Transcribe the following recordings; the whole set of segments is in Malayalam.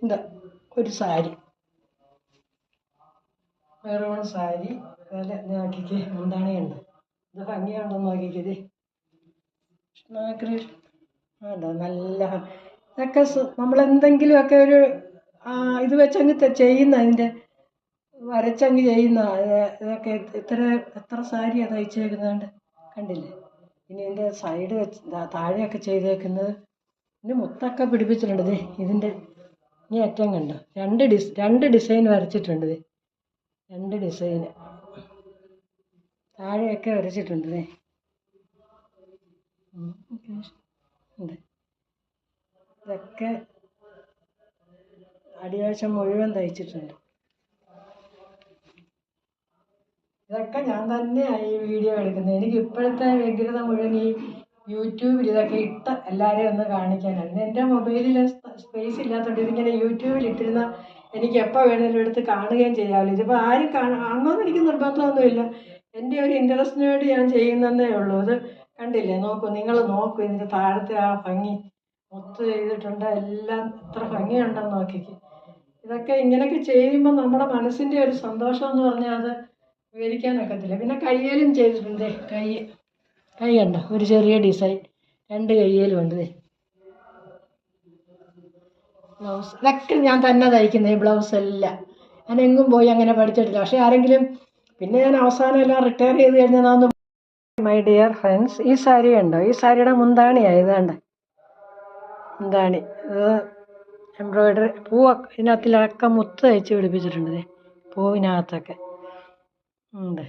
എന്താ ഒരു സാരി, മെറൂൺ സാരി. വില നോക്കിക്ക്, മുന്താണിയുണ്ട്. ഇത് ഭംഗിയുണ്ടെന്ന് നോക്കിക്കത്. അതാ നല്ല ഇതൊക്കെ നമ്മളെന്തെങ്കിലുമൊക്കെ ഒരു ഇത് വെച്ചങ്ങ് ചെയ്യുന്ന, അതിൻ്റെ വരച്ചങ്ങ് ചെയ്യുന്ന ഇതൊക്കെ. എത്ര സാരിയാണ് തയ്ച്ചേക്കുന്നുണ്ട്, കണ്ടില്ലേ? ഇനി ഇതിൻ്റെ സൈഡ് വെച്ച് താഴെയൊക്കെ ചെയ്തേക്കുന്നത്. ഇതിന് മുത്തൊക്കെ പിടിപ്പിച്ചിട്ടുണ്ട്. ഇതിൻ്റെ ഇനി അറ്റം കണ്ടോ, രണ്ട് ഡിസൈൻ വരച്ചിട്ടുണ്ട്. 2 ഡിസൈന് താഴെയൊക്കെ വരച്ചിട്ടുണ്ട്. ഉണ്ട്. ഇതൊക്കെ അടിവശം മുഴുവൻ തയ്ച്ചിട്ടുണ്ട്. ഇതൊക്കെ ഞാൻ തന്നെയാണ് ഈ വീഡിയോ എടുക്കുന്നത്. എനിക്ക് ഇപ്പോഴത്തെ വ്യഗ്രത മുഴുവൻ ഈ യൂട്യൂബിൽ ഇതൊക്കെ ഇട്ട് എല്ലാവരെയും ഒന്ന് കാണിക്കാനാണ്. എൻ്റെ മൊബൈലിൽ സ്പേസ് ഇല്ലാത്തതുകൊണ്ട് ഇതിങ്ങനെ യൂട്യൂബിൽ ഇട്ടിരുന്ന എനിക്ക് എപ്പോൾ വേണേലും എടുത്ത് കാണുകയും ചെയ്യാമല്ലോ. ഇതിപ്പോൾ ആരും കാണണമെന്ന് എനിക്ക് നിർബന്ധമൊന്നുമില്ല. എൻ്റെ ഒരു ഇൻട്രസ്റ്റിന് വേണ്ടി ഞാൻ ചെയ്യുന്നതേ ഉള്ളൂ. ഇത് കണ്ടില്ലേ, നോക്കൂ, നിങ്ങൾ നോക്കൂ, ഇതിൻ്റെ താഴത്തെ ആ ഭംഗി. മുത്ത് ചെയ്തിട്ടുണ്ട്, എല്ലാം എത്ര ഭംഗിയുണ്ടെന്ന് നോക്കിക്ക്. ഇതൊക്കെ ഇങ്ങനെയൊക്കെ ചെയ്യുമ്പോൾ നമ്മുടെ മനസ്സിൻ്റെ ഒരു സന്തോഷം എന്ന് പറഞ്ഞാൽ അത് വിവരിക്കാനൊക്കത്തില്ല. പിന്നെ കയ്യിലും ചെയ്തിട്ടുണ്ട്. കൈ കണ്ടോ, ഒരു ചെറിയ ഡിസൈൻ 2 കയ്യിലും ഉണ്ട്. ബ്ലൗസ് ഇതൊക്കെ ഞാൻ തന്നെ തയ്ക്കുന്നത്. ഈ ബ്ലൗസ് എല്ലാം ഞാൻ എങ്ങും പോയി അങ്ങനെ പഠിച്ചിട്ടില്ല. പക്ഷേ ആരെങ്കിലും പിന്നെ ഞാൻ അവസാനം എല്ലാം റിട്ടയർ ചെയ്ത് കഴിഞ്ഞാൽ മൈ ഡിയർ ഫ്രണ്ട്സ്, ഈ സാരി കണ്ടോ, ഈ സാരിയുടെ മുന്താണിയാണ് ഇതാണ്ട്. മുന്താണി ഇത് എംബ്രോയ്ഡറി പൂവൊക്കെ ഇതിനകത്തിലൊക്കെ മുത്ത് തയ്ച്ച് പിടിപ്പിച്ചിട്ടുണ്ട്. പൂവിനകത്തൊക്കെ ഉണ്ട്.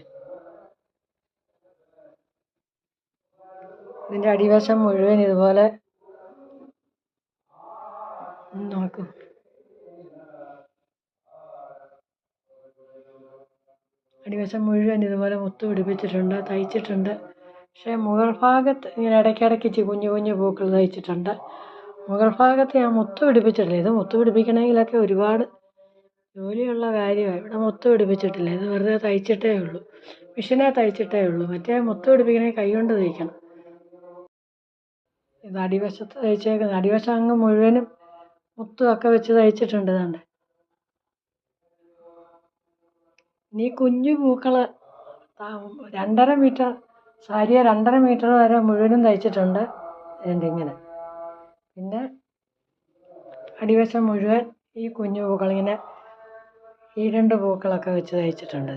ഇതിൻ്റെ അടിവശം മുഴുവൻ ഇതുപോലെ നോക്കും. അടിവശം മുഴുവൻ ഇതുപോലെ മുത്ത് പിടിപ്പിച്ചിട്ടുണ്ട്, തയ്ച്ചിട്ടുണ്ട്. പക്ഷേ മുകൾ ഭാഗത്ത് ഇങ്ങനെ ഇടയ്ക്കിടയ്ക്ക് കുഞ്ഞു കുഞ്ഞു പൂക്കൾ തയ്ച്ചിട്ടുണ്ട്. മുകൾ ഭാഗത്ത് ഞാൻ മുത്ത് പിടിപ്പിച്ചിട്ടില്ല. ഇത് മുത്ത് പിടിപ്പിക്കണമെങ്കിലൊക്കെ ഒരുപാട് ജോലിയുള്ള കാര്യമാണ്. ഇവിടെ മുത്ത് പിടിപ്പിച്ചിട്ടില്ല. ഇത് വെറുതെ തയ്ച്ചിട്ടേ ഉള്ളൂ, മെഷീനെ തയ്ച്ചിട്ടേ ഉള്ളൂ. മറ്റേ മുത്ത് പിടിപ്പിക്കണമെങ്കിൽ കൈ കൊണ്ട് തയ്ക്കണം. ഇത് അടിവശത്ത് തയ്ച്ചേക്കുന്നത്. അടിവശം അങ്ങ് മുഴുവനും മുത്തുമൊക്കെ വെച്ച് തയ്ച്ചിട്ടുണ്ട്. ഇതാണ്ട് ഇനി കുഞ്ഞു പൂക്കൾ 2.5 മീറ്റർ സാരിയെ 2.5 മീറ്റർ വരെ മുഴുവനും തയ്ച്ചിട്ടുണ്ട്. ഇതിൻ്റെ ഇങ്ങനെ പിന്നെ അടിവശം മുഴുവൻ ഈ കുഞ്ഞു പൂക്കൾ, ഇങ്ങനെ ഈ 2 പൂക്കളൊക്കെ വെച്ച് തയ്ച്ചിട്ടുണ്ട്.